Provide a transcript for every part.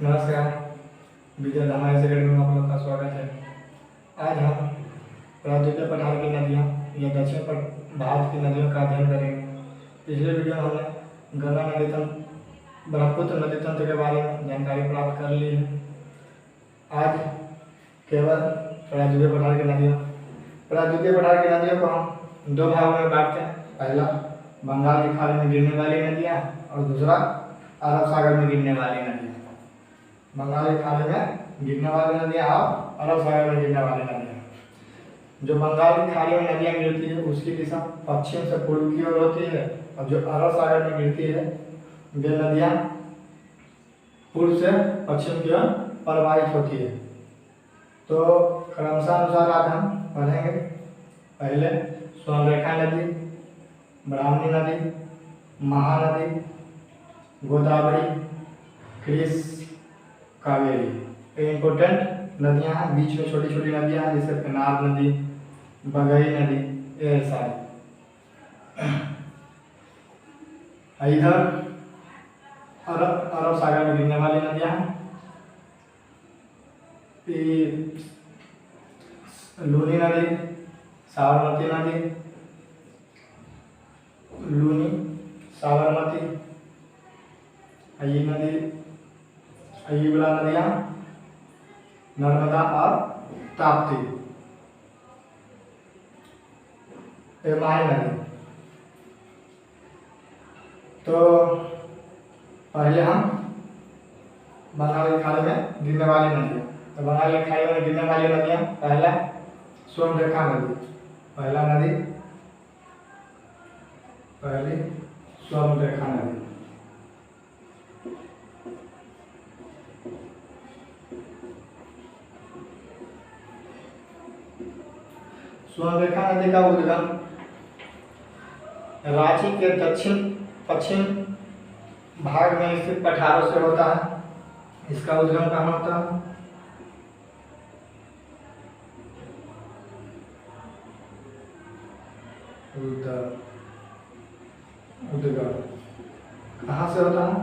नमस्कार। विजय धामा अकेडमी में आप लोग का स्वागत है। आज हम प्राद्वीपीय पठार की नदियाँ या दक्षिण भारत की नदियों का अध्ययन करेंगे। पिछले वीडियो में हमने गंगा नदी तंत्र, ब्रह्मपुत्र नदी तंत्र के बारे में जानकारी प्राप्त कर ली है। आज केवल प्राद्वीपीय पठार की नदियों को हम दो भागों में बांटते हैं। पहला बंगाल की खाड़ी में गिरने वाली नदियाँ और दूसरा अरब सागर में गिरने वाली नदियाँ। बंगाल की खाड़ी में गिरने वाली नदियाँ और अरब सागर में गिरने वाली नदियाँ। जो बंगाल की खाड़ी में नदियाँ गिरती है उसकी दिशा पश्चिम से पूर्व की ओर होती है, और जो अरब सागर में गिरती है वे नदियाँ पूर्व से पश्चिम की ओर प्रवाहित होती है। तो क्रमशानुसार आज हम पढ़ेंगे। पहले स्वर्णरेखा नदी, ब्राह्मणी नदी, महानदी, गोदावरी, कृष्ण, कावेरी। ये इम्पोर्टेंट नदियाँ हैं। बीच में छोटी छोटी नदियाँ हैं जैसे पेनाब नदी, बगई नदी, ये सारी। इधर अरब सागर में गिरने वाली नदियाँ हैं। लूनी नदी, साबरमती नदी, लूनी, साबरमती, ये वाला नदियाँ नर्मदा और ताप्ती, माही नदी। तो पहले हम बंगाल की खाड़ी में गिरने वाली नदियाँ। तो बंगाल की खाड़ी में गिरने वाली नदियाँ, पहला स्वर्णरेखा नदी, पहली स्वर्णरेखा नदी। स्वर्णरेखा नदी का उद्गम रांची के दक्षिण पश्चिम भाग में स्थित पठारों से होता है। इसका उद्गम कहाँ होता है? उद्गम कहाँ से होता है?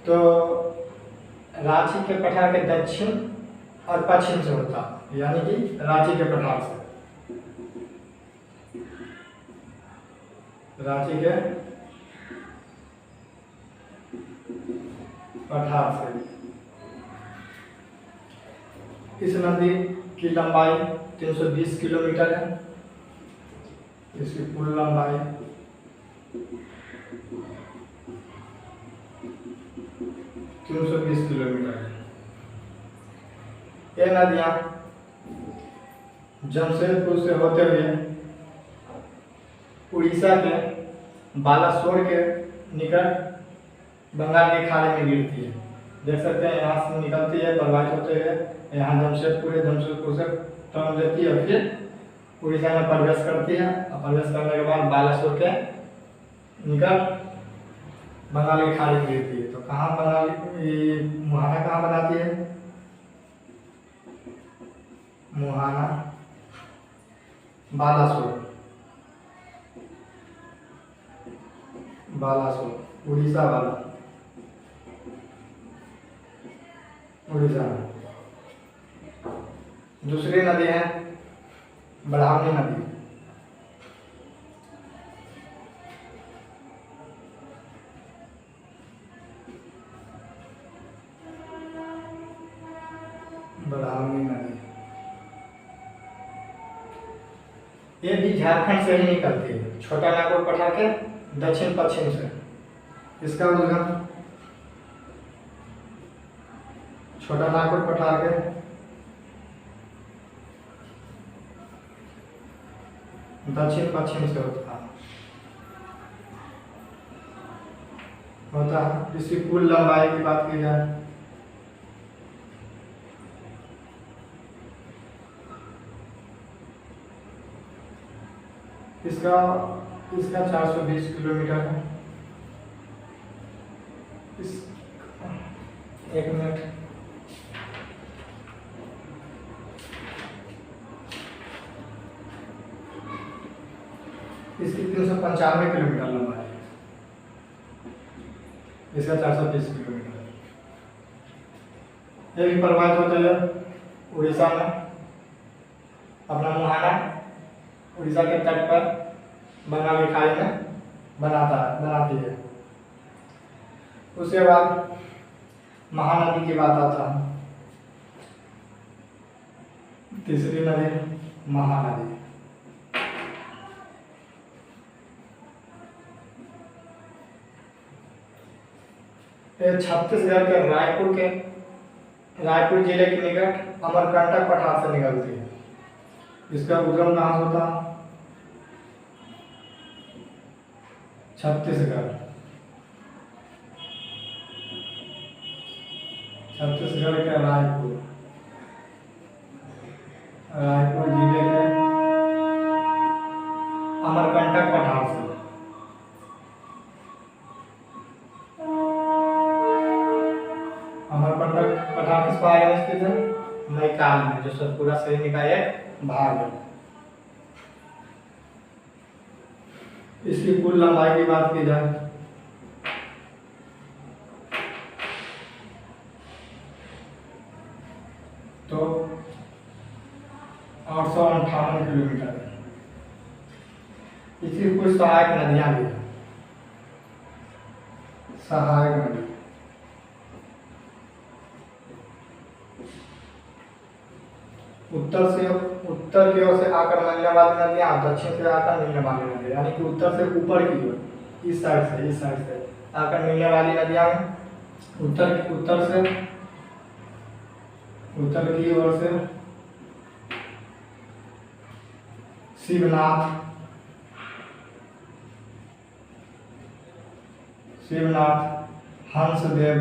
तो रांची के पठार के दक्षिण और पश्चिम से होता है, यानी कि रांची के पठार से। रांची के पठार से इस नदी की लंबाई 320 किलोमीटर है। इसकी कुल लंबाई 320 किलोमीटर है। ये नदियाँ जमशेदपुर से होते हुए उड़ीसा के बालासोर के निकट बंगाल की खाड़ी में गिरती है। देख सकते हैं यहाँ से निकलती है, प्रवाहित होते हुए यहाँ जमशेदपुर है, जमशेदपुर से टर्न लेती है और फिर उड़ीसा में प्रवेश करती है, और प्रवेश करने के बाद बालासोर के निकट बंगाल की खाड़ी में गिरती है। तो कहाँ मुहाना कहाँ बनाती है? मुहाना बालासोर उड़ीसा में। दूसरी नदी है ब्राह्मणी नदी। ये भी झारखंड से ही निकलती है, छोटा नागपुर पठार के दक्षिण पश्चिम से। इसका उद्गम छोटा नागपुर पठार के दक्षिण पश्चिम से होता है। इसकी कुल लंबाई की बात की जाए इसका 420 किलोमीटर है। एक मिनट, इसकी 395 किलोमीटर लंबाई है, इसका 430 किलोमीटर। ये भी प्रवाहित होता है उड़ीसा में, अपना मुहाना उड़ीसा के तट पर बंगाल की खाड़ी में बनाती है। उसके बाद महानदी की बात आता है। तीसरी नदी महानदी। ये छत्तीसगढ़ के रायपुर जिले के निकट अमरकंटक पठार से निकलती है। इसका उद्गम कहाँ से होता? छत्तीसगढ़ के रायपुर जिले के अमरकंटक पठार से। अमरकंटक पठार किस पार में स्थित है? मैकाल में, जो सतपुरा श्रेणी का एक भाग है। इसकी कुल लंबाई की बात की जाए तो 858 किलोमीटर है। इसकी कुछ सहायक नदियां भी हैं। सहायक नदी उत्तर की ओर से आकर मिलने वाली नदियां, दक्षिण से आकर मिलने वाली नदियां, यानी कि उत्तर से ऊपर की ओर, इस साइड से आकर मिलने वाली नदियां में उत्तर की ओर से शिवनाथ, हंसदेव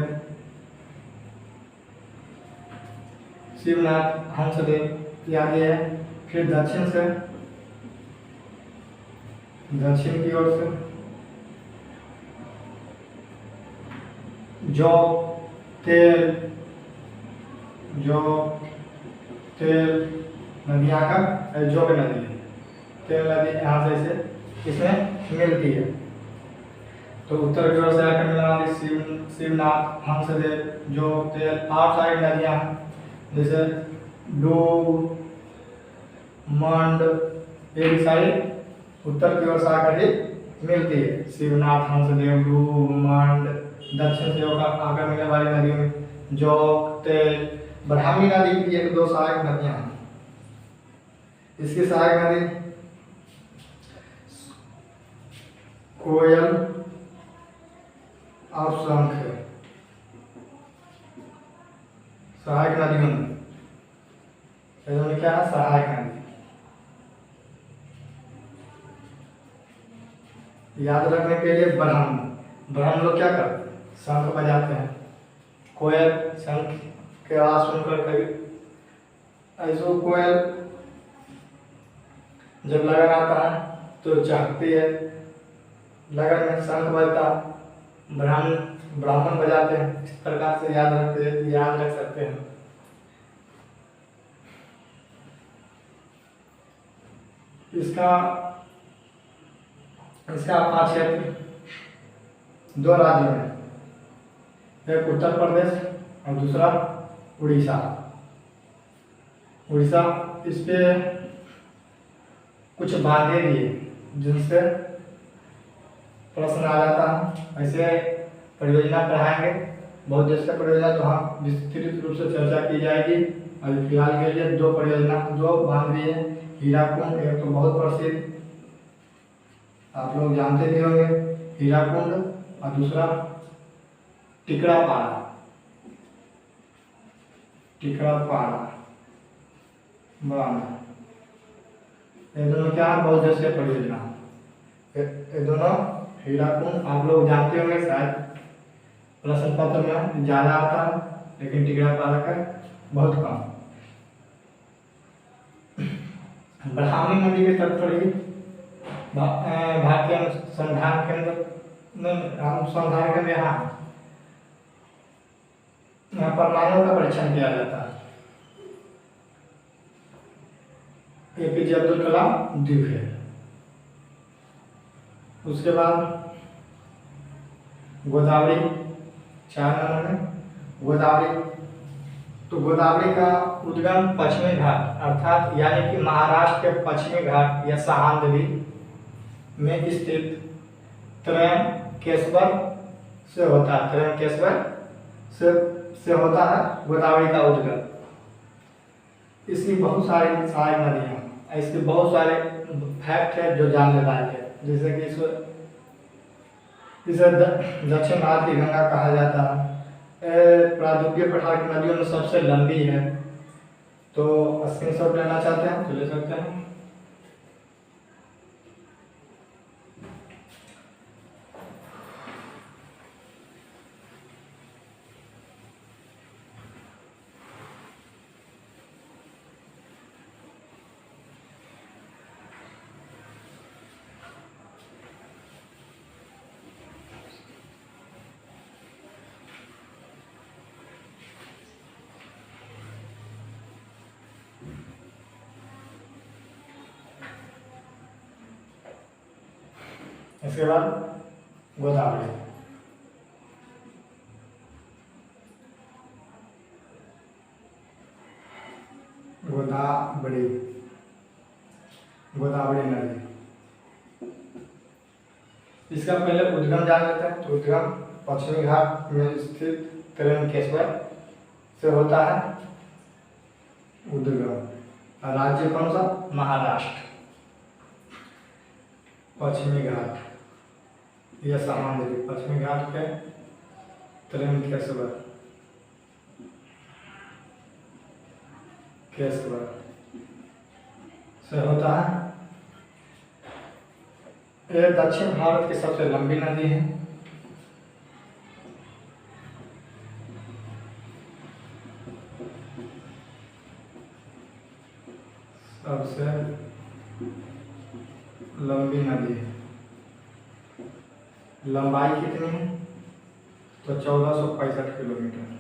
आदि है। फिर दक्षिण की ओर से जो तेल नदी आकर जो भी नदी है, तेल नदी यहाँ से इसे इसमें मिलती है। तो उत्तर की ओर से आकर मिलने वाली शिवनाथ, हंसदेव, जो तेल, 8 साइड नदियाँ हैं, जैसे डूब, मंड, ये भी सारी उत्तर की ओर से आकर ही मिलती है। शिवनाथ, हंसदेव, डूब, मंड। दक्षिण से होकर आकर मिलने वाली नदियों में जोग, तेल, ब्राह्मी नदी की 1-2 सहायक नदियां हैं। इसकी सहायक नदी कोयल और शंख है। सहायक नदियों में क्या है? सहायक नदी। याद रखने के लिए ब्रह्म लोग क्या करते हैं? शंख बजाते हैं। कोयल शंख के आवाज सुनकर कभी ऐसो कोयल जब लगन आता है तो चहकती है, लगन में शंख बजता, ब्राह्मण बजाते हैं। इस प्रकार से याद रख सकते हैं। इसका अपना क्षेत्र 2 राज्यों में, एक उत्तर प्रदेश और दूसरा उड़ीसा। इस पे कुछ बांधे भी हैं जिनसे प्रश्न आ जाता है। ऐसे परियोजना पढ़ाएंगे, बहुत देश का परियोजना तो हम विस्तृत रूप से चर्चा की जाएगी। अभी फिलहाल के लिए 2 बांध भी है। हीराकुंड एक तो बहुत प्रसिद्ध, आप लोग जानते भी होंगे, हीराकुंड, और दूसरा टिकरापाड़ा बांध। ये दोनों क्या है? बहुत देश के परियोजना। ये दोनों हीराकुंड आप लोग जानते होंगे, शायद प्रश्न पत्र में ज्यादा आता है, लेकिन टिकरापाड़ा का बहुत कम। ब्राह्मणी नदी के तट पर ही भारतीय अनुसंधान केंद्र यहाँ परमाणु का परीक्षण किया जाता है। APJ अब्दुल कलाम द्वीप है। उसके बाद गोदावरी 4 नंबर में, गोदावरी तो गोदावरी का उद्गम पश्चिमी घाट अर्थात यानी कि महाराष्ट्र के पश्चिमी घाट या सह्याद्री में स्थित त्रयंकेश्वर से होता है। त्रयंकेश्वर से होता है गोदावरी का उद्गम। इसकी बहुत सारी सहायक नदियाँ, इसके बहुत सारे फैक्ट है जो जानने लायक है। जैसे कि इसे दक्षिण भारत की गंगा कहा जाता है। प्रायद्वीपीय पठार की नदियों में सबसे लंबी है। तो स्क्रीनशॉट लेना चाहते हैं तो ले सकते हैं। इसके बाद गोदावरी। गोदावरी गोदावरी नदी, इसका पहले उद्गम जान लेते हैं। तो उद्गम पश्चिमी घाट में स्थित त्रयंकेश्वर से होता है उद्गम। राज्य कौन सा? महाराष्ट्र। पश्चिमी घाट या सह्याद्री, पश्चिमी घाट के त्रयंकेश्वर से होता है। यह दक्षिण भारत की सबसे लंबी नदी है। सबसे लंबी नदी है। लंबाई कितनी है? तो 1465 किलोमीटर।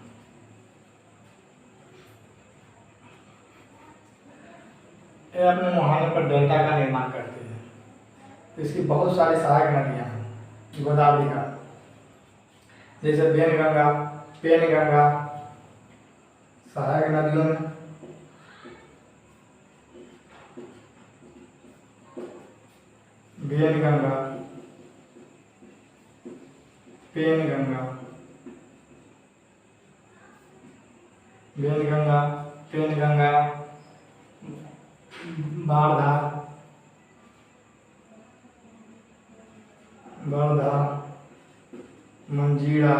ये अपने मुहाने पर डेल्टा का निर्माण करती है। इसकी बहुत सारी सहायक नदियां हैं गोदावरी का, जैसे पेनगंगा। पेनगंगा सहायक नदियों में पेनगंगा पेनगंगा पेनगंगा पेनगंगा बारधार मंजीरा,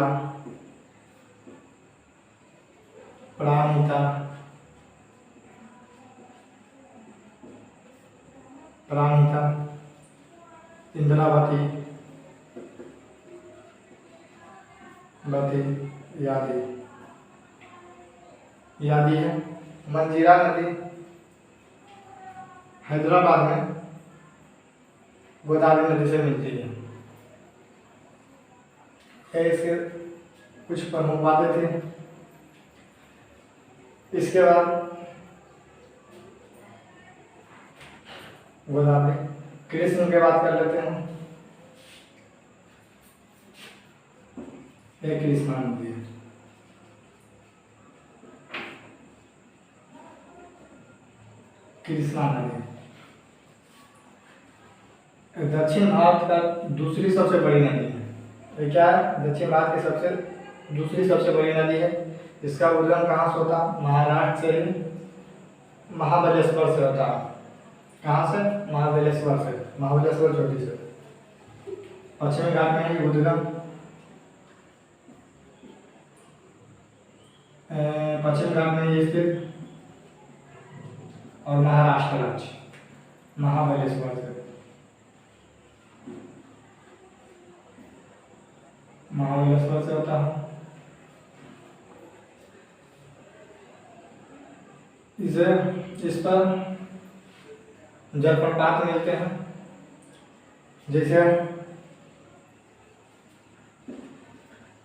प्राणहिता इंद्रावती यादी है। मंजीरा नदी हैदराबाद में गोदावरी नदी से मिलती है। इसके कुछ प्रमुख बातें थी। इसके बाद गोदावरी कृष्ण की बात कर लेते हैं। एक कृष्णा नदी है। कृष्णा नदी दक्षिण भारत का दूसरी सबसे बड़ी नदी है। ये क्या है? दक्षिण भारत की दूसरी सबसे बड़ी नदी है। इसका उद्गम कहाँ से होता? महाराष्ट्र से, महाबलेश्वर से होता है। कहाँ से? महाबलेश्वर से, महाबलेश्वर चोटी से। पश्चिमी घाट में ही उद्गम पश्चिम घाट में ही स्थित और महाराष्ट्र राज्य महाबलेश्वर से होता है। इस पर जलप्रपात मिलते हैं। जैसे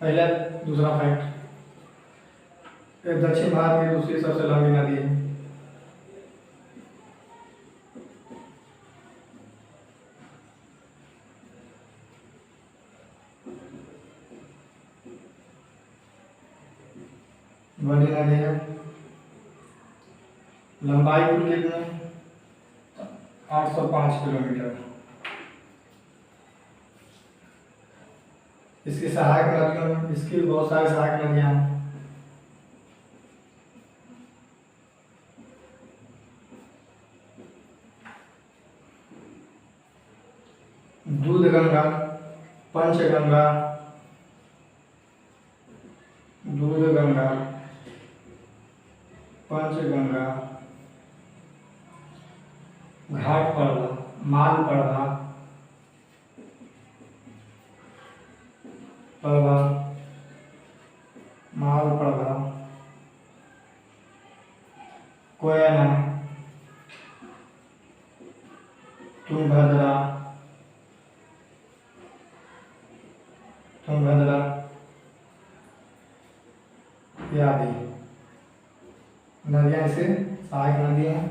पहले दूसरा फैक्ट, दक्षिण भारत की दूसरी सबसे लंबी नदी है। बड़ी नदी है। लंबाई कुल कितनी? 805 किलोमीटर। इसकी सहायक नदियों में, इसकी बहुत सारी सहायक नदियां हैं। दूधगंगा, पंचगंगा, दूधगंगा, पंचगंगा, घाटप्रभा, मालप्रभा, प्रभा, मालप्रभा, कोयना, तुंगभद्रा, तुंगभद्रा इत्यादि नदियां इसे सहायक नदियां हैं।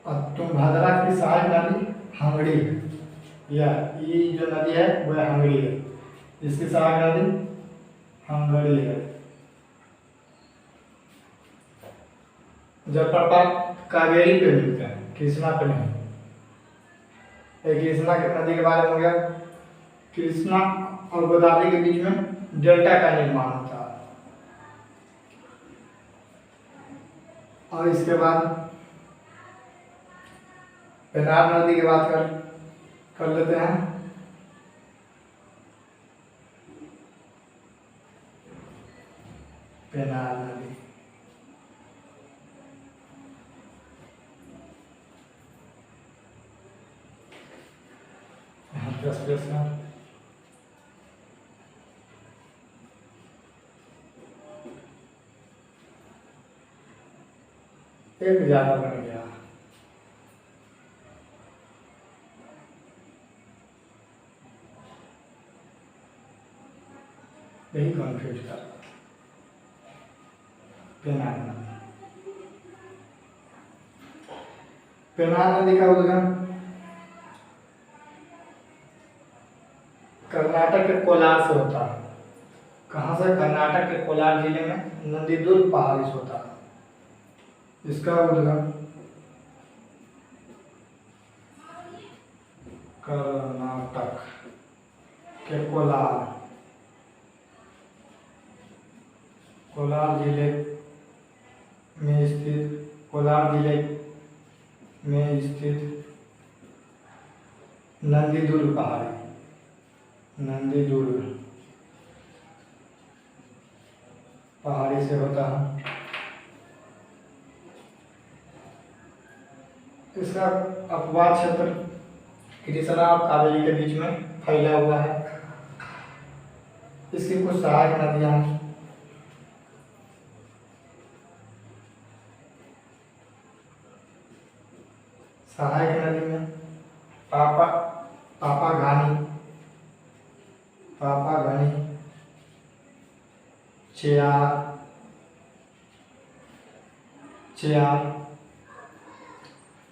और तुंगभद्रा की सहायक नदी हंगड़ी है, या ये जो नदी है वह हंगड़ी है, इसकी सहायक नदी हंगड़ी है। जलप्रपात कावेरी पे मिलते हैं, कृष्णा पे नहीं। कृष्णा की नदी के बारे में हो गया। कृष्णा और गोदावरी के बीच में डेल्टा का निर्माण होता है। और इसके बाद पेनार नदी की बात कर लेते हैं। पेनार नदी प्रश्न एक ज्यादा बन गया। यही कंफ्यूज कर। पेनार नदी, पेनार नदी का उद्गम कर्नाटक के कोलार से होता है। कहाँ से? कर्नाटक के कोलार जिले में नंदीदुर्ग पहाड़ी से होता है इसका उद्गम। कर्नाटक के कोलार जिले में स्थित, कोलार जिले में स्थित नंदीदुर्ग पहाड़ी, नंदीदुर्ग पहाड़ी से होता है। इसका अपवाद क्षेत्र कृष्णा और कावेरी के बीच में फैला हुआ है। इसकी कुछ सहायक नदियां हैं। सहायक नदी में पापाघानी, चेयार,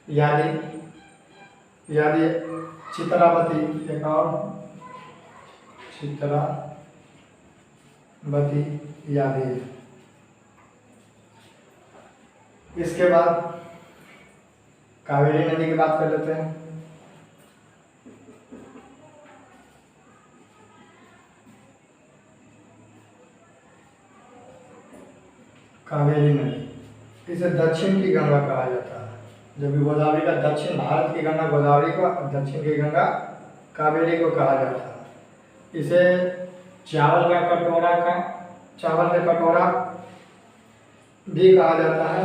यादी, चित्रावती, एक और चित्रावती यादी। इसके बाद कावेरी नदी की बात कर लेते हैं। कावेरी नदी, इसे दक्षिण की गंगा कहा जाता है। जबकि गोदावरी का दक्षिण, भारत की गंगा गोदावरी को, दक्षिण की गंगा कावेरी को कहा जाता है। इसे चावल का कटोरा भी कहा जाता है।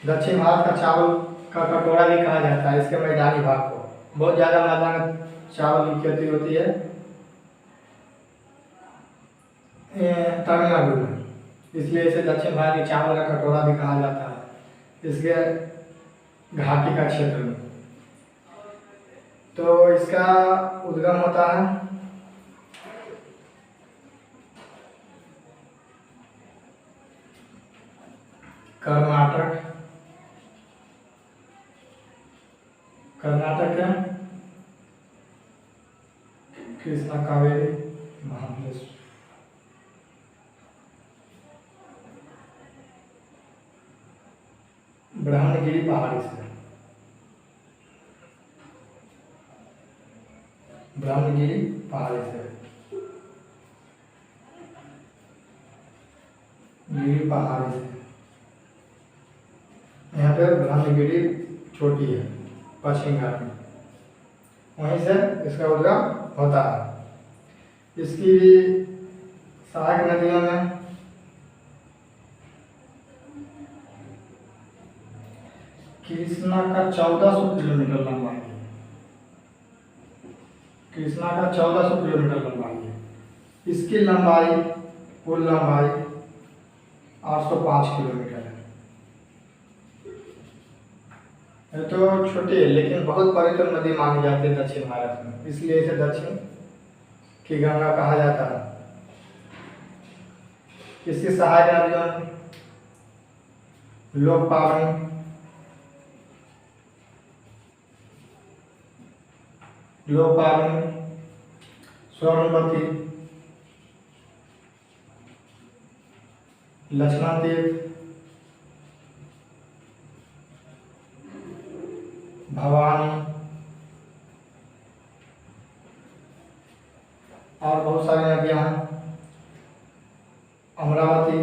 दक्षिण भारत का चावल का कटोरा भी कहा जाता है इसके मैदानी भाग को। बहुत ज़्यादा मात्रा में चावल की खेती होती है तमिलनाडु में, इसलिए इसे दक्षिण भारत के चावल का कटोरा भी कहा जाता है इसके घाटी का क्षेत्र में। तो इसका उद्गम होता है कर्नाटक के कृष्णा कावेरी महाबलेश्वर। ब्रह्मगिरी पहाड़ी से, ब्रह्मगिरी पहाड़ी से, गिरी पहाड़ी से। यहाँ पे ब्रह्मगिरी छोटी है पश्चिम घाट में, वहीं से इसका उद्गम होता है। इसकी सहायक नदियों में कृष्णा का 1400 किलोमीटर लंबाई है, कृष्णा का 1400 किलोमीटर लंबाई है। इसकी लंबाई, कुल लंबाई 805 किलोमीटर है। ये तो छोटी है लेकिन बहुत पवित्र नदी मानी जाती है दक्षिण भारत में, इसलिए इसे दक्षिण की गंगा कहा जाता है। इसकी सहायक नदियों में लोकपावनी, स्वर्णवती, लक्ष्मण तीर्थ, भवानी और बहुत सारी नदियां हैं, अमरावती,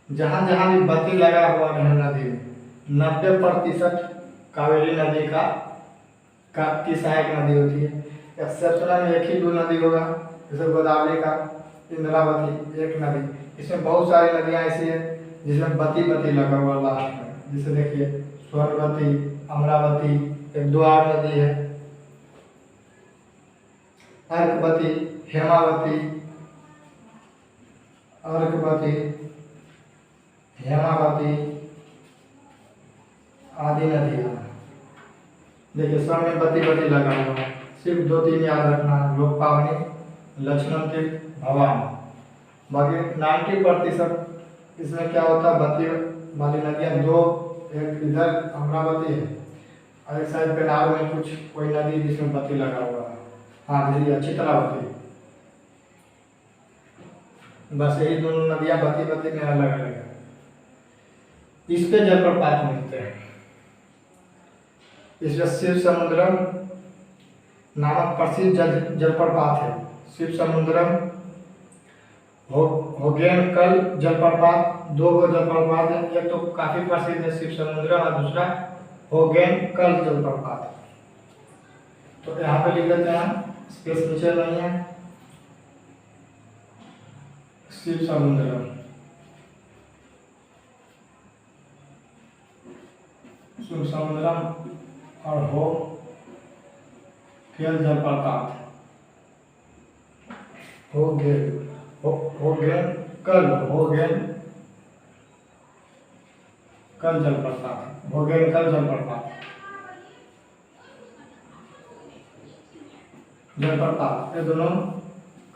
जहाँ जहाँ भी बत्ती लगा हुआ है नदी में 90% कावेरी नदी की सहायक नदी होती है। एक्सेप्शनल में एक ही दो नदी होगा, जैसे गोदावरी का इंद्रावती एक नदी। इसमें बहुत सारी नदियाँ ऐसी है जिसमें बत्ती लगा हुआ लास्ट में, जिसे देखिए स्वर्णवती, अमरावती, एक दो और नदी है, अर्कवती, हेमावती, आदि नदियाँ। देखिए सब में बत्ती लगा हुआ है, सिर्फ 2-3 याद रखना है, लोकपावनी, लक्ष्मण तीर्थ, भवानी। बाकी 90% इसमें क्या होता है, बत्ती वाली नदियाँ दो, एक इधर अमरावती है और एक साइड पे नाव में कोई नदी जिसमें बत्ती लगा हुआ है। हाँ जैसे चित्रावती, बस यही दोनों नदियाँ बत्ती में अलग अलग है। इस पे जलप्रपात मिलते हैं। इसमें शिव समुद्रम नामक प्रसिद्ध जलप्रपात है। शिव समुद्रम, होगेनकल जलप्रपात, 2 जलप्रपात है। एक तो काफी प्रसिद्ध है शिव समुद्रम और दूसरा होगेनकल जलप्रपात। तो यहाँ पे लिख देते हैं, स्पेस नीचे नहीं है। शिव समुद्रम, और होगेन जलप्रपात, होगेनकल जलप्रपात, ये दोनों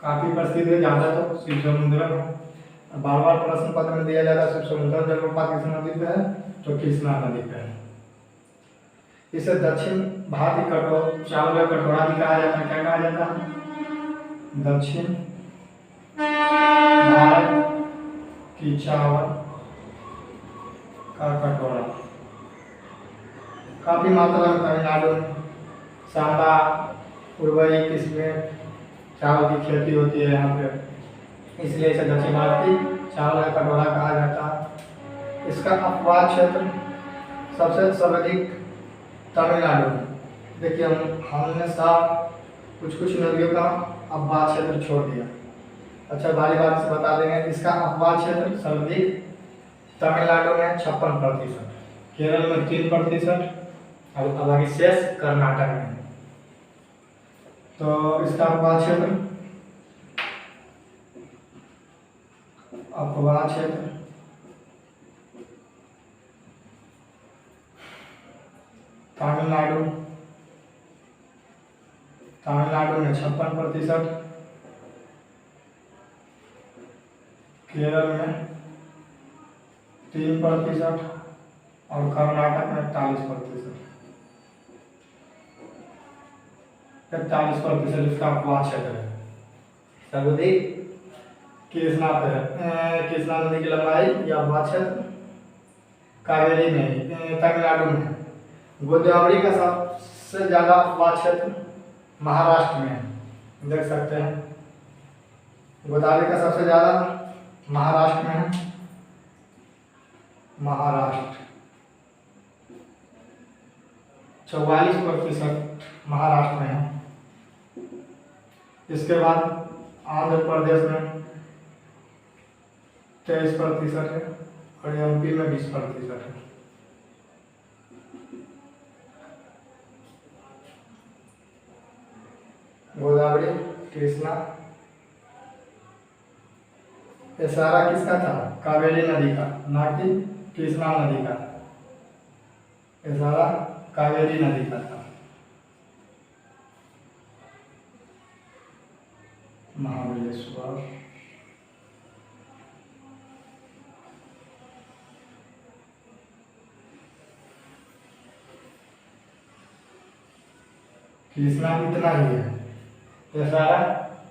काफी प्रसिद्ध है। ज्यादा तो शिव समुद्रम है। बार बार प्रश्न पत्र में दिया जाता है शिव समुद्रम जलप्रपात किस नदी पे है, तो कृष्णा नदी पे है। इसे दक्षिण भारत की चावल का कटोरा भी कहा जाता है। क्या कहा जाता है, दक्षिण भारत की चावल का कटोरा। काफी मात्रा में तमिलनाडु में, सांबा, उर्वरी किस्में चावल की खेती होती है यहाँ पे, इसलिए इसे दक्षिण भारत की चावल का कटोरा कहा जाता है। इसका अपवाद क्षेत्र सबसे सर्वाधिक तमिलनाडु में। देखिए हमने कुछ नदियों का अपवाद क्षेत्र छोड़ दिया। अच्छा बारी से बता देंगे, इसका अपवाद क्षेत्र सर्वाधिक तमिलनाडु में 56%, केरल में 3% और बाकी शेष कर्नाटक में। तो इसका अपवाद क्षेत्र तमिलनाडु में 56%, केरल में 3%, और कर्नाटक में 41%। 41% इसका वहाँ क्षेत्र है। सर्वाधिक कृष्णा पे है। कृष्णा नदी की लंबाई या वहाँ क्षेत्र कावेरी में, तमिलनाडु में है। गोदावरी का सबसे ज़्यादा वहाँ क्षेत्र महाराष्ट्र में है। देख सकते हैं गोदावरी का सबसे ज़्यादा महाराष्ट्र में है। महाराष्ट्र 44% महाराष्ट्र में है। इसके बाद आंध्र प्रदेश में 23% है और एमपी में 20% है। गोदावरी, कृष्णा, ये सारा किसका था? कावेरी नदी का, ना कि कृष्णा नदी का। ये सारा कावेरी नदी का था। महाबलेश्वर, कृष्णा इतना ही है। ये सारा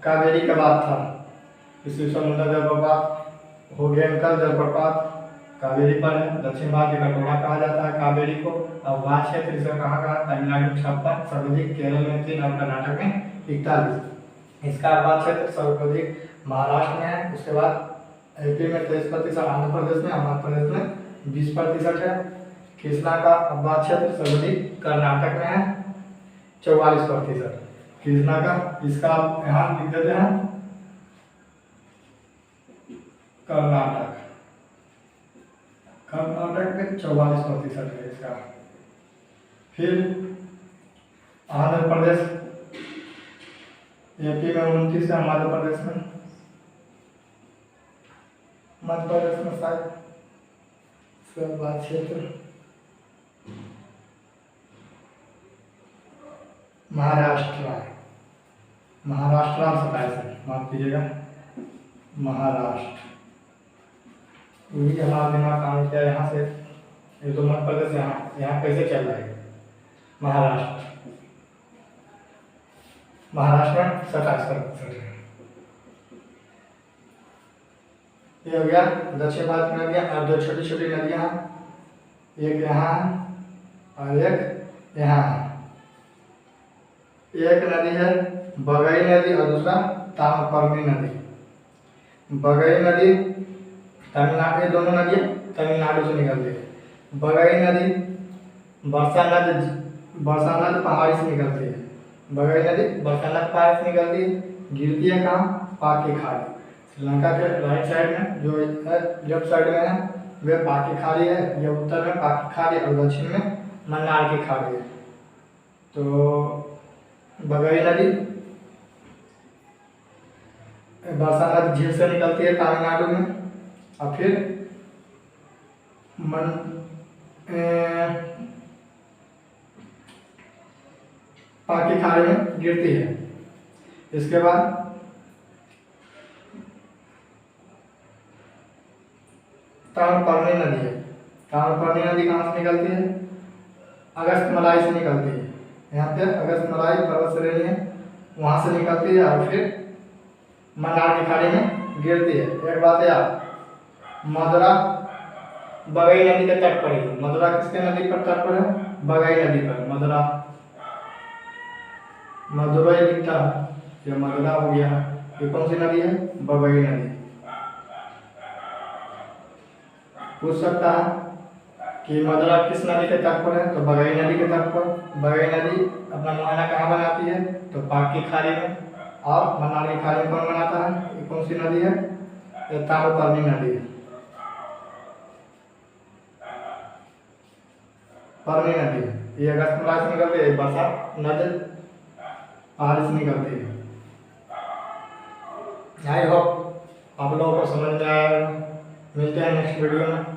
कावेरी का बात था। इसी समुद्र जलप्रपात हो गया, इनका जलप्रपात कावेरी पर है। दक्षिण भारत का कटोरा कहा जाता है कावेरी को। अब वह क्षेत्र इसे कहाँ कहा? तमिलनाडु में 56, सर्वाधिक केरल में 3 और कर्नाटक में 41। इसका वह क्षेत्र सर्वाधिक महाराष्ट्र में है। उसके बाद यूपी में 23%, आंध्र प्रदेश में, आंध्र प्रदेश में 20% है। कृष्णा का वह क्षेत्र सर्वाधिक कर्नाटक में है 44%। कृष्णा का इसका यहाँ लिख देते हैं कर्नाटक। कर्नाटक में 44% है इसका। फिर आंध्र प्रदेश, यूपी में 29 है, मध्य प्रदेश में, मध्य प्रदेश में शायद इसके बाद क्षेत्र महाराष्ट्र, महाराष्ट्र 27, माफ कीजिएगा, महाराष्ट्र। यही हमारा दिमाग काम किया यहाँ से। ये तो मध्य प्रदेश यहाँ कैसे चल रहा है? महाराष्ट्र, महाराष्ट्र में 27%। ये हो गया दक्षिण भारत की नदियाँ। और 2 छोटी छोटी नदियाँ, एक यहाँ और एक यहाँ है। एक नदी है बगई नदी और दूसरा ताम्रपर्णी नदी। बगई नदी तमिलनाडु, ये दोनों नदियाँ तमिलनाडु से निकलती है। बगई नदी बरसानद पहाड़ी से निकलती है। बगई नदी बरसानद पहाड़ी से निकलती है, गिरती है कहाँ? पाक की खाड़ी। श्रीलंका के राइट साइड में जो लेफ्ट साइड में है वे पाक की खाड़ी है। ये उत्तर में पाक की खाड़ी और दक्षिण में मन्नार की खाड़ी है। तो बगई नदी बरसानद झील से निकलती है तमिलनाडु में और फिर पाक की खाड़ी में गिरती है। इसके बाद ताम्रपर्णी नदी है। ताम्रपर्णी नदी कहाँ से निकलती है? अगस्त्यमलाई से निकलती है। यहाँ पे अगस्त्यमलाई पर्वत श्रेणी है, वहाँ से निकलती है और फिर मन्नार की खाड़ी में गिरती है। एक बात याद, मदुरा बगई नदी के तट पर है। मदुरा किसके नदी पर तट पर है? बगई नदी पर। मदुरा, मदुरई दिखता है, ये मदुरा हो गया। ये कौन सी नदी है? बगई नदी। पूछ सकता है कि मदुरा किस नदी के तट पर है? तो बगई नदी के तट पर। बगई नदी अपना मुहाना कहाँ बनाती है? तो पाक की खाड़ी में। और मन्नार की खाड़ी में कौन बनाता है? ये कौन सी नदी है? ये ताम्रपर्णी नदी है। पर्णी नदी है। ये अगस्त्यमलाई से निकलती है, बरसात नदी पहाड़ी से निकलती है। आई होप आप लोगों को समझ में आया। मिलते हैं नेक्स्ट वीडियो में।